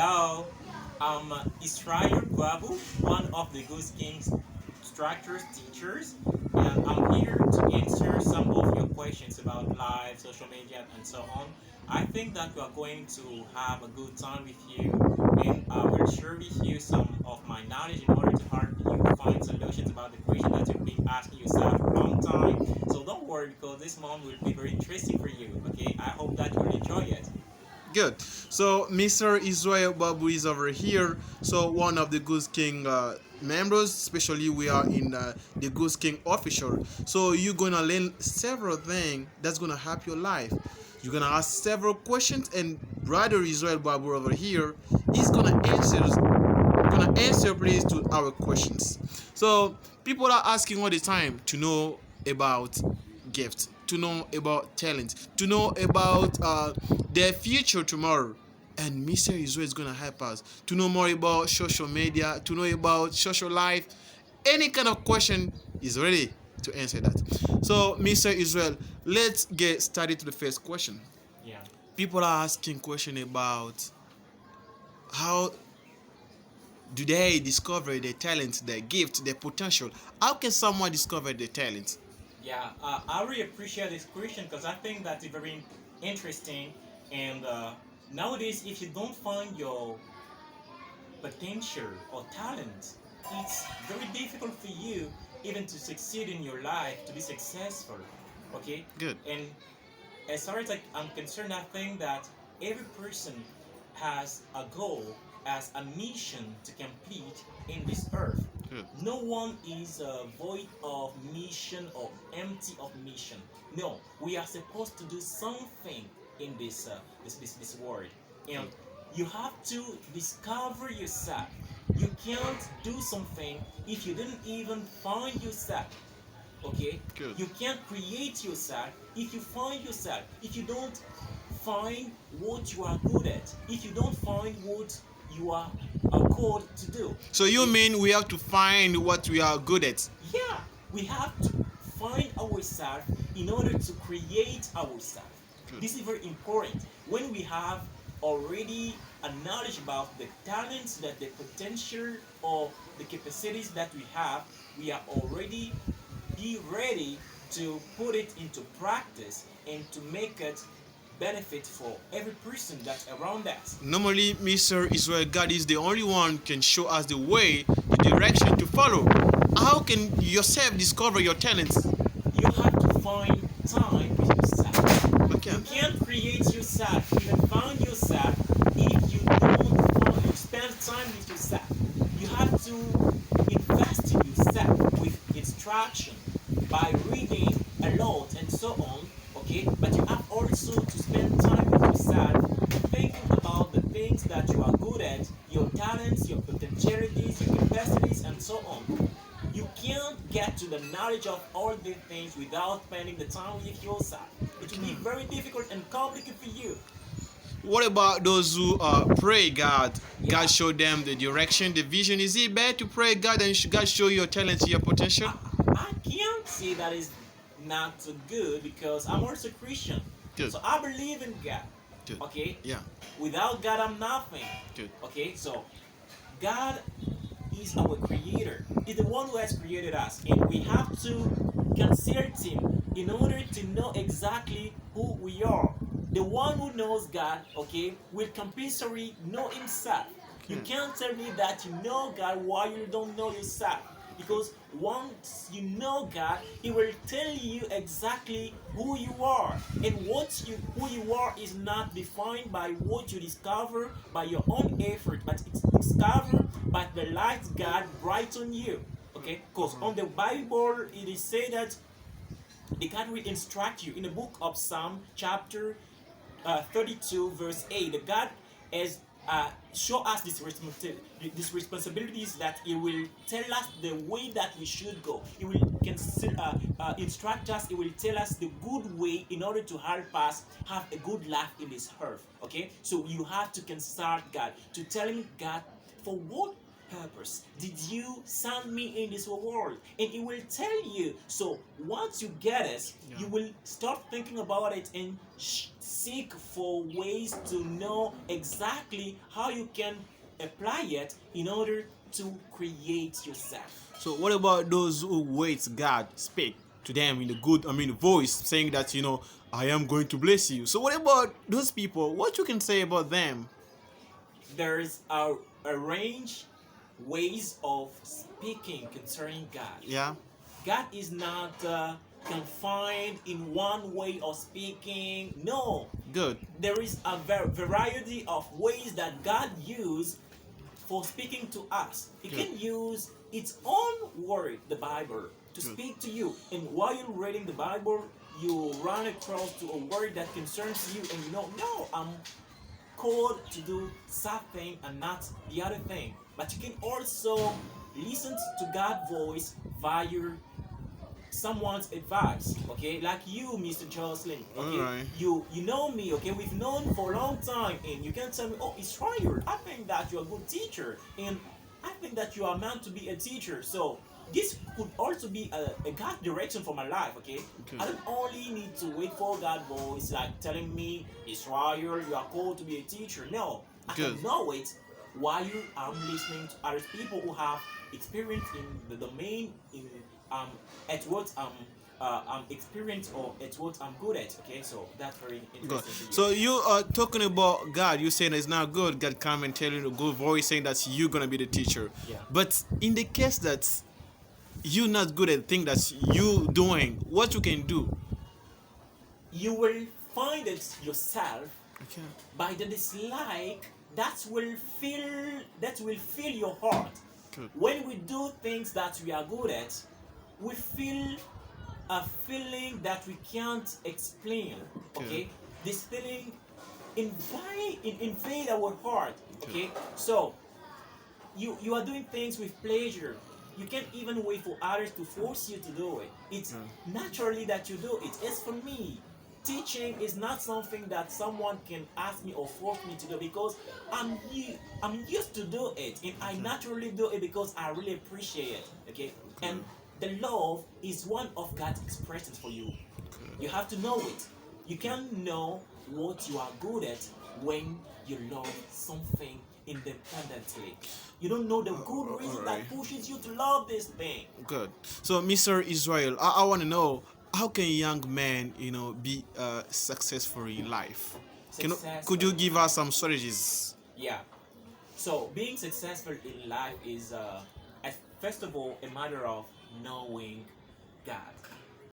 Hello, I'm Israel Guabu, one of the Goose King's structures teachers, and I'm here to answer some of your questions about life, social media, and so on. I think that we are going to have a good time with you, and I will share with you some of my knowledge in order to help you find solutions about the question that you've been asking yourself for a long time. So don't worry because this month will be very interesting for you. Okay, I hope that you'll enjoy it. Good. So Mr. Israel Babu is over here. So one of the Goose King members, especially we are in the Goose King official. So you're gonna learn several things that's gonna help your life. You're gonna ask several questions, and brother Israel Babu over here is gonna answer please to our questions. So people are asking all the time to know about gifts, to know about talent, to know about their future tomorrow. And Mr. Israel is gonna help us to know more about social media, to know about social life. Any kind of question is ready to answer that. So, Mr. Israel, let's get started to the first question. Yeah. People are asking question about how do they discover their talent, their gift, their potential? How can someone discover their talent? Yeah, I really appreciate this question because I think that's very interesting. And nowadays, if you don't find your potential or talent, it's very difficult for you even to succeed in your life, to be successful. Okay? Good. And as far as I'm concerned, I think that every person has a goal, has a mission to complete in this earth. Good. No one is void of mission or empty of mission. No, we are supposed to do something in this world, and Good. you have to discover yourself. You can't do something if you didn't even find yourself. Okay, Good. you can't create yourself if you find yourself, if you don't find what you are good at, if you don't find what you are called to do. So you Okay, mean we have to find what we are good at? yeah, we have to find ourselves in order to create ourselves. Good. This is very important. When we have already a knowledge about the talents, that the potential or the capacities that we are already be ready to put it into practice and to make it benefit for every person that's around us. Normally, Mr. Israel, God is the only one can show us the way, the direction to follow. How can yourself discover your talents? You have to find time with yourself. Okay. You can't create yourself, even find yourself, if you don't spend time with yourself. You have to invest in yourself with instruction by reading a lot and so on. Okay, but you have also to spend time with yourself, thinking about the things that you are good at, your talents, your potentialities, your capacities, and so on. You can't get to the knowledge of all these things without spending the time with yourself. It will be very difficult and complicated for you. What about those who pray God? Yeah, God show them the direction, the vision. Is it bad to pray God and God show your talent, your potential? I, I can't say that is not so good because I'm also Christian. Good. So I believe in God. Good. Okay? Yeah. Without God, I'm nothing. Good. Okay? So God is our creator. He's the one who has created us. And we have to consult him in order to know exactly who we are. The one who knows God, okay, will compulsory know himself. You Okay. can't tell me that you know God while you don't know yourself. Because once you know God, He will tell you exactly who you are. And who you are is not defined by what you discover by your own effort, but it's discovered by the light God bright on you. Okay? Because on the Bible it is said that the God will instruct you in the book of Psalm chapter 32 verse 8. The God has show us these responsibilities that He will tell us the way that we should go. He will instruct us. He will tell us the good way in order to help us have a good life in this earth. Okay, so you have to consult God to telling God for what purpose did you send me in this world? And it will tell you. So once you get it, you will start thinking about it and seek for ways to know exactly how you can apply it in order to create yourself. So what about those who wait God speak to them in a good, voice, saying that I am going to bless you. So what about those people? What you can say about them? There's a range ways of speaking concerning God. Yeah. God is not confined in one way of speaking. No, Good. there is a variety of ways that God uses for speaking to us. He Good. can use its own word, the Bible, to Good. speak to you. And while you're reading the Bible, you run across to a word that concerns you, and you know, no, I'm called to do something and not the other thing. But you can also listen to God's voice via someone's advice, okay, like you, Mr. Jocelyn, okay. Alright. You know me, okay, we've known for a long time, and you can tell me, oh, Israel, I think that you're a good teacher, and I think that you are meant to be a teacher. So this could also be a God direction for my life, okay. I don't only need to wait for God's voice like telling me, Israel, you are called to be a teacher. No, I Good. can know it while I'm listening to other people who have experience in the domain, in at what experience, or at what I'm good at. Okay, so that's very Good. interesting. To So you are talking about God. You saying it's not good. God come and tell you a good voice saying that you're gonna be the teacher. Yeah. But in the case that you're not good at the thing that you doing, what you can do? you will find it yourself Okay. by the dislike that will fill your heart. Good. When we do things that we are good at, we feel a feeling that we can't explain. Okay, this feeling invade our heart. Okay, so you are doing things with pleasure. You can't even wait for others to force you to do it. It's naturally that you do it. As for me, teaching is not something that someone can ask me or force me to do, because I'm used to do it, and I naturally do it because I really appreciate it. Okay, and the love is one of God's expressions for you. You have to know it. You can know what you are good at when you love something independently. You don't know the good reason that pushes you to love this thing. Good. So, Mr. Israel, I want to know, how can young men, be successful in life? Could you give us some strategies? Yeah. So being successful in life is, first of all, a matter of knowing God.